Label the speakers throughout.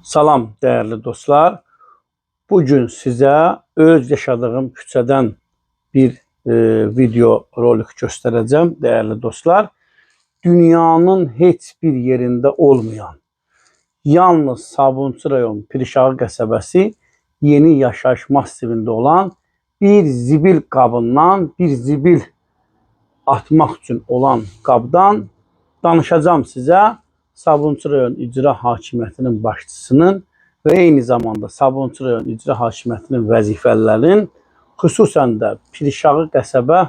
Speaker 1: Salam değerli dostlar. Bugün size öz yaşadığım küçədən bir video rolik göstereceğim değerli dostlar. Dünyanın heç bir yerinde olmayan, yalnız Sabunçu rayon Pirşağı qəsəbəsi yeni yaşayış massivində olan bir zibil qabından, bir zibil atmaq üçün olan qabdan danışacağım sizə. Sabunçu rayon İcra Hakimiyyətinin başçısının və eyni zamanda Sabunçu rayon İcra Hakimiyyətinin vəzifəlilərinin, xüsusən də Pirşağı qəsəbə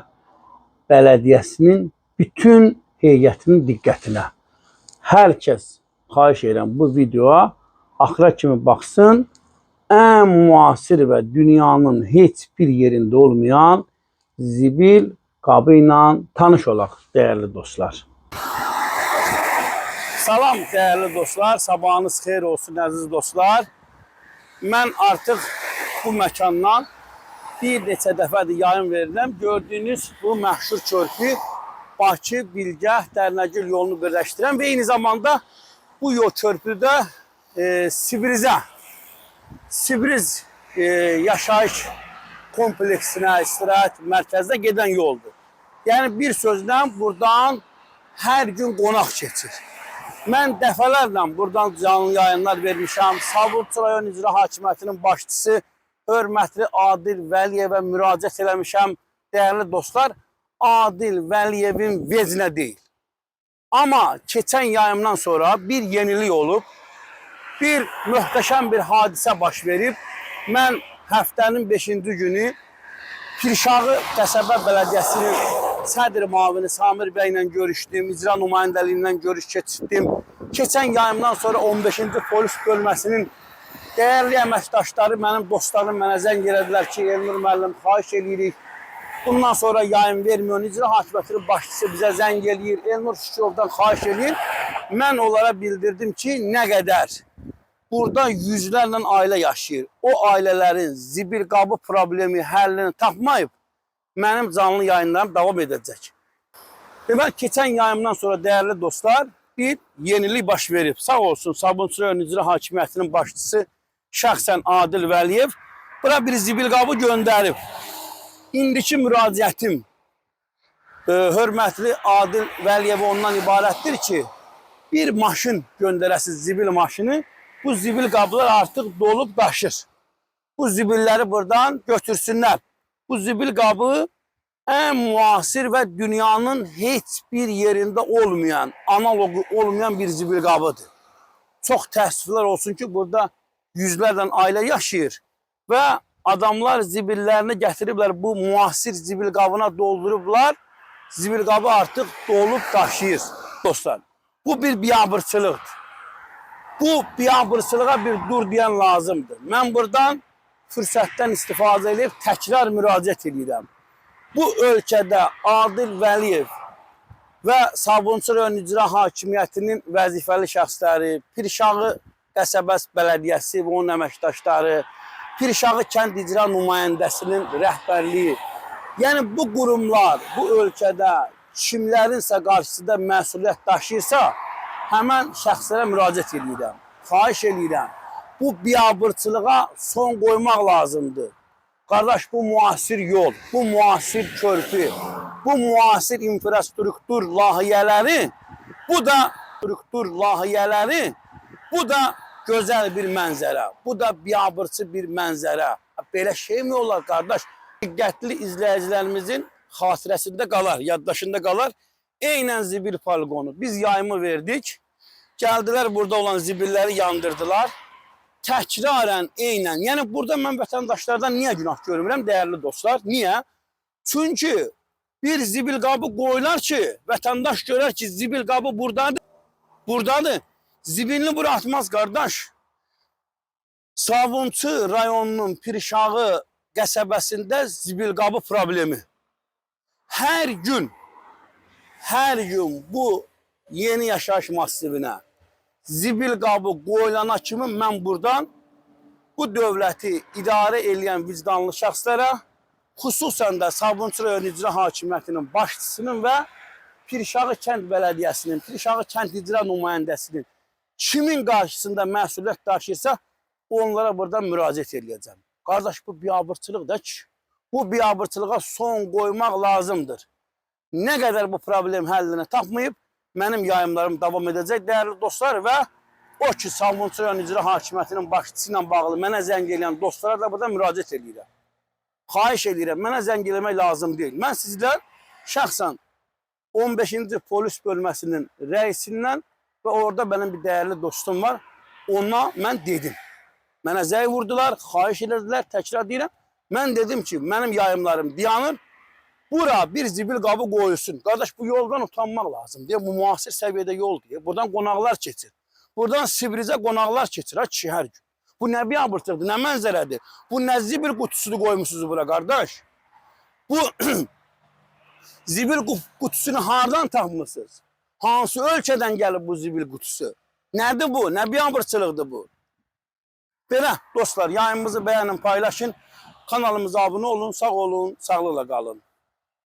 Speaker 1: bələdiyyəsinin bütün heyətinin diqqətinə. Hər kəs xahiş edirəm bu videoya axıra kimi baxsın. Ən müasir və dünyanın heç bir yerində olmayan zibil qabı ilə tanış olaq değerli dostlar. Salam değerli dostlar, sabahınız xeyir olsun əziz dostlar. Mən artıq bu məkandan bir neçə dəfədir yayın verirəm. Gördüyünüz bu məşhur körpü Bakı, Bilgəh, Dərnəgül yolunu birləşdirən və eyni zamanda bu yol körpüdə Sibiriz yaşayış kompleksinə, istirahət mərkəzinə gedən yoldur. Yəni bir sözlə buradan hər gün qonaq keçir. Mən dəfələrlə buradan canlı yayınlar vermişəm. Sabunçu rayon İcra Hakimiyyətinin başçısı hörmətli Adil Vəliyevə müraciət eləmişəm. Değerli dostlar, Adil Vəliyevin vecinə deyil. Amma keçən yayımdan sonra bir yenilik olub. Bir möhtəşəm bir hadisə baş verib. Mən həftənin 5-ci günü Pirşağı qəsəbə bələdiyyəsinin sədr müavini Samir bəylə görüşdüm, icra nümayəndəliyindən görüş keçirdim. Keçən yayımdan sonra 15-ci polis bölməsinin değerli əməkdaşları, mənim dostlarım mənə zəng elədilər ki, Elnur müəllim, xahiş edirik. Bundan sonra yayım vermiyor. İcra Hakimiyyətinin başçısı bizə zəng eləyir. Elnur Şükürovdan xahiş edir. Mən onlara bildirdim ki, nə qədər burada yüzlərlə ailə yaşayır. O ailələrin zibil qabı problemi həllini tapmayıb, mənim canlı yayınlarım davam edəcək. Demək, keçən yayımdan sonra değerli dostlar bir yenilik baş verib. Sağ olsun Sabunçu rayon İcra Hakimiyyətinin başçısı şəxsən Adil Vəliyev bura bir zibil qabı göndərib. İndiki müraciətim hörmətli Adil Vəliyevə ondan ibarətdir ki, bir maşın göndərəsiz, zibil maşını. Bu zibil qablar artıq dolub daşır. Bu zibilləri buradan götürsünlər. Bu zibil qabı ən müasir və dünyanın heç bir yerində olmayan, analogu olmayan bir zibil qabıdır. Çox təəssüflər olsun ki, burada yüzlərlə ailə yaşayır və adamlar zibillərini gətiriblər, bu müasir zibil qabına doldurublar. Zibil qabı artıq dolub daşıyır dostlar. Bu bir biabırçılıqdır. Bu biabırçılığa bir dur deyən lazımdır. Mən buradan fürsətdən istifadə edib təkrar müraciət edirəm. Bu ölkədə Adil Vəliyev və Sabunçu rayon İcra Hakimiyyətinin vəzifəli şəxsləri, Pirşağı qəsəbəs bələdiyyəsi və onun əməkdaşları, Pirşağı kənd icra nümayəndəsinin rəhbərliyi, yəni bu qurumlar bu ölkədə kimlərinsə qarşısında məsuliyyət daşıyırsa, həmən şəxslərə müraciət edirəm. Xahiş edirəm. Bu biabırçılığa son qoymaq lazımdır. Qardaş, bu müasir yol, bu müasir körpü, bu müasir infrastruktur layihələri, bu da gözəl bir mənzərə, bu da biabırçı bir mənzərə. Belə şey mi olar qardaş? Diqqətli izləyicilərimizin xatirəsində qalar, yaddaşında qalar. Eynən zibil poligonu. Biz yayımı verdik. Gəldilər burada olan zibilləri yandırdılar. Təkrarən eynən. Yəni burada mən vətəndaşlardan niyə günah görmürəm değerli dostlar? Niyə? Çünki bir zibil qabı qoyular ki, vətəndaş görər ki, zibil qabı buradadır. Zibilini bura atmaz qardaş. Sabunçu rayonunun Pirşağı qəsəbəsində zibil qabı problemi. Hər gün bu yeni yaşayış massivinə zibil qabı qoyulana kimi mən buradan bu dövləti idarə edən vicdanlı şəxslərə, xüsusən də Sabunçu rayon İcra Hakimiyyətinin başçısının və Pirşağı kənd bələdiyyəsinin, Pirşağı kənd icra nümayəndəsinin kimin qarşısında məsuliyyət daşıyırsa, onlara buradan müraciət edəcəm. Qardaş, bu biabırçılıqdır ki, bu biabırçılığa son qoymaq lazımdır. Nə qədər bu problem həllini tapmayıb, mənim yayımlarım davam edəcək, dəyərli dostlar, və o ki, Salmonçu rayon İcra Hakimiyyətinin başçısı ilə bağlı mənə zəng edən dostlara da burada müraciət edirəm. Xahiş edirəm, mənə zəng eləmək lazım deyil. Mən sizlər şəxsən 15-ci polis bölməsinin rəisindən və orada mənim bir dəyərli dostum var, ona mən dedim. Mənə zəng vurdular, xahiş edildilər, təkrar deyirəm. Mən dedim ki, mənim yayımlarım dayanır, bura bir zibil qabı qoyulsun. Qardaş, bu yoldan utanmaq lazım deyə, bu müasir səviyyədə yol deyə. Buradan qonaqlar keçir. Buradan Sibrizə qonaqlar keçir, ha, kişi hər gün. Bu nə biabırçılıqdır, nə mənzərədir? Bu nə zibil qutusunu qoymuşsunuz bura, qardaş? Bu zibil qutusunu hardan tapmışsınız? Hansı ölkədən gəlib bu zibil qutusu? Nədir bu? Nə biabırçılıqdır bu? Belə, dostlar, yayımımızı bəyənin, paylaşın. Kanalımıza abunə olun, sağ olun, sağlıqla qalın.